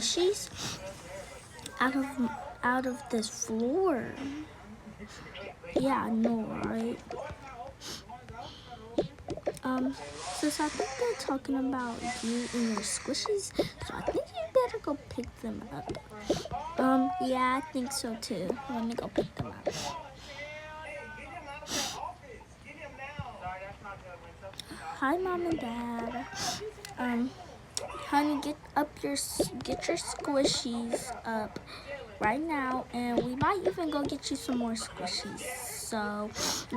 squishies out of this floor. Yeah, I know, right? Sis, I think they're talking about you and your squishies, so I think you better go pick them up. Yeah, I think so too. Let me go pick them up. Hi, Mom and Dad. Honey, get your squishies up right now, and we might even go get you some more squishies. So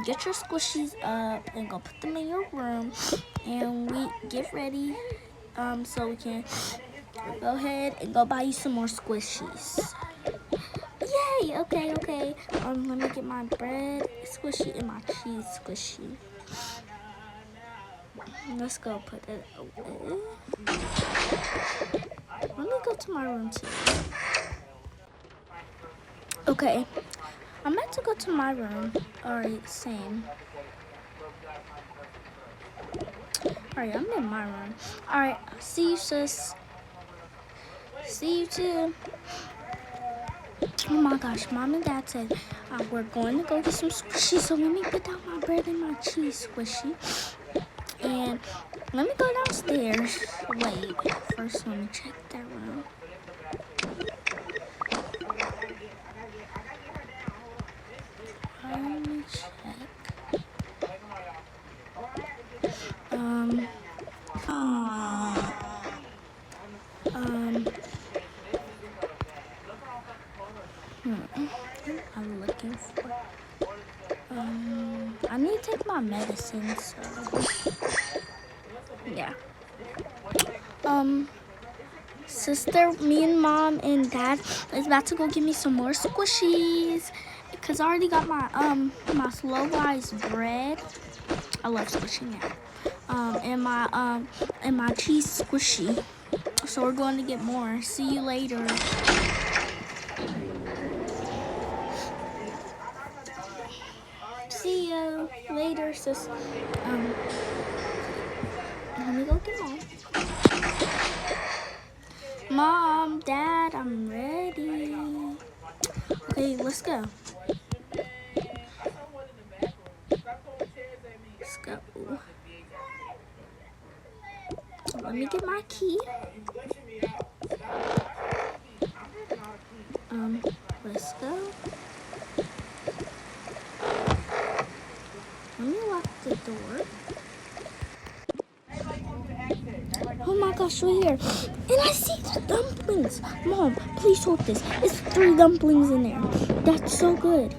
get your squishies up and go put them in your room, and we get ready so we can go ahead and go buy you some more squishies. Yay! Okay. Let me get my bread squishy and my cheese squishy. Let's go put it away. Let me go to my room too. Okay, I'm meant to go to my room. Alright, same. Alright, I'm in my room. Alright, see you, sis. See you too. Oh my gosh, Mom and Dad said we're going to go get some squishies. So let me put down my bread and my cheese squishy. And let me go downstairs. Wait, first let me check that room. Let me check. I'm looking for. I need to take my medicine, so yeah. Sister, me and Mom and Dad is about to go get me some more squishies because I already got my my slow rise bread. I love squishy now. And my cheese squishy. So we're going to get more. See you later. See you later, sis. Let me go get Mom. Mom, Dad, I'm ready. Okay, let's go. Let's go. Let me get my key. Let's go. Let me lock the door. Oh my gosh, right here. And I see the dumplings. Mom, please hold this. It's 3 dumplings in there. That's so good.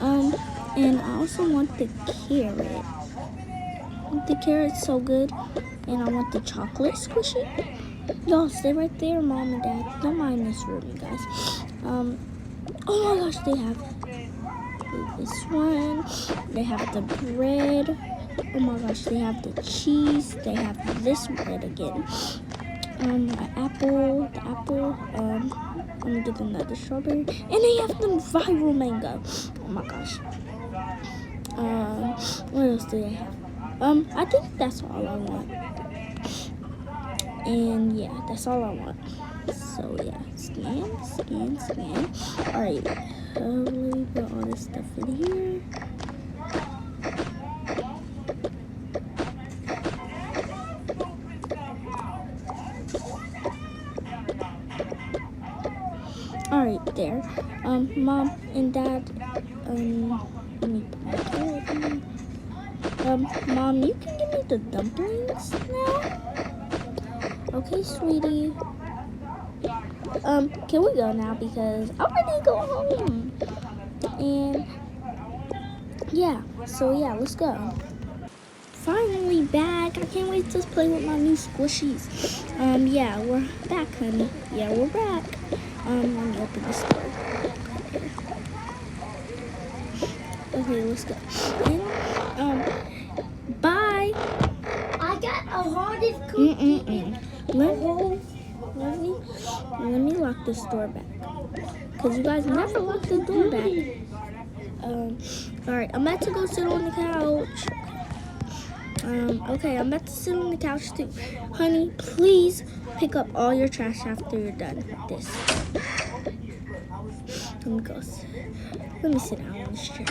And I also want the carrot. The carrot's so good. And I want the chocolate squishy. Y'all stay right there, Mom and Dad. Don't mind this room, you guys. Oh my gosh, they have this one. They have the bread. Oh my gosh, they have the cheese. They have this bread again. The apple. Let me get another strawberry. And they have the viral mango. Oh my gosh. What else do they have? I think that's all I want. And yeah, that's all I want. So yeah, scan. Alright, let me put all this stuff in here. Alright, there. Mom and Dad, let me put my carrot in. Mom, you can give me the dumplings now? Okay, sweetie. Can we go now because I want to go home? And yeah, so yeah, let's go. Finally back. I can't wait to play with my new squishies. Yeah, we're back, honey. Yeah, we're back. Let me open this door. Okay, let's go. And, bye. I got a hardest cookie. Let me lock this door back. Because you guys never lock the door back. Alright, I'm about to go sit on the couch. Okay, I'm about to sit on the couch too. Honey, please pick up all your trash after you're done with this. Let me go. Let me sit down on this chair.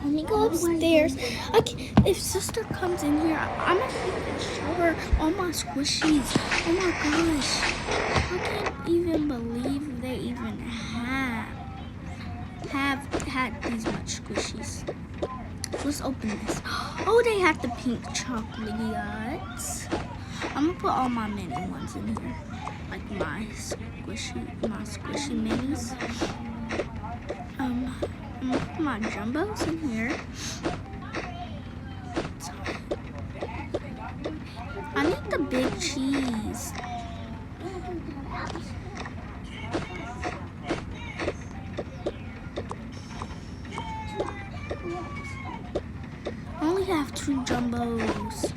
Let me go upstairs. If sister comes in here, I'm gonna show her all my squishies. Oh my gosh. I can't even believe they even have had these much squishies. Let's open this. Oh, they have the pink chocolates. I'm gonna put all my mini ones in here. Like my squishy minis. I'm gonna put my jumbos in here. I need the big cheese. I only have 2 jumbos.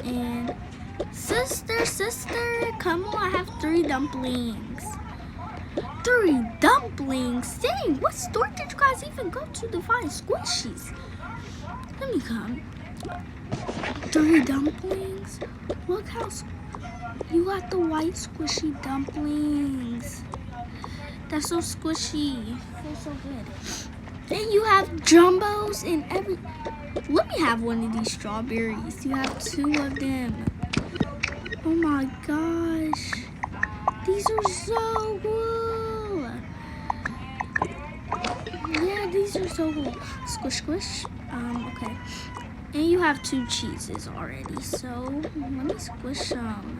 And sister, come on, I have 3 dumplings. 3 dumplings? Dang, what store did you guys even go to find squishies? Let me come. 3 dumplings? Look how you got the white squishy dumplings. That's so squishy. Feels so good. And you have jumbos and let me have one of these strawberries. You have 2 of them. Oh my gosh. These are so cool. Yeah, these are so cool. Squish, squish. Okay. And you have 2 cheeses already. So let me squish them.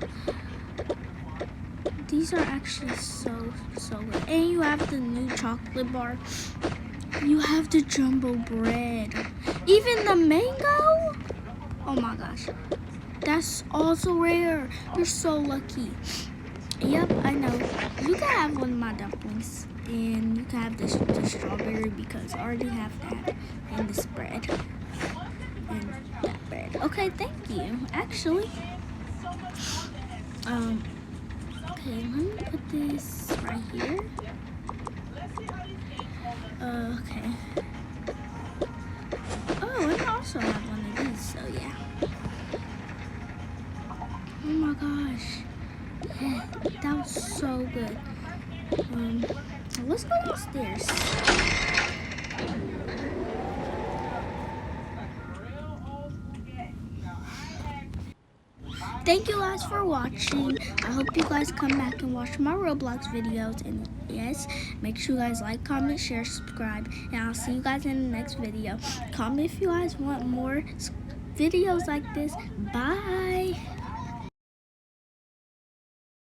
These are actually so good. And you have the new chocolate bar. You have the jumbo bread. Even the mango? Oh my gosh. That's also rare. You're so lucky. Yep, I know. You can have one of my dumplings. And you can have the strawberry because I already have that. And this bread. And that bread. Okay, thank you. Actually. Okay, let me put this right here. Okay. Oh, and I also have one of these, so yeah. Oh my gosh. Yeah, that was so good. Let's go downstairs. Thank you guys for watching. I hope you guys come back and watch my Roblox videos. And yes, make sure you guys like, comment, share, subscribe. And I'll see you guys in the next video. Comment if you guys want more videos like this. Bye.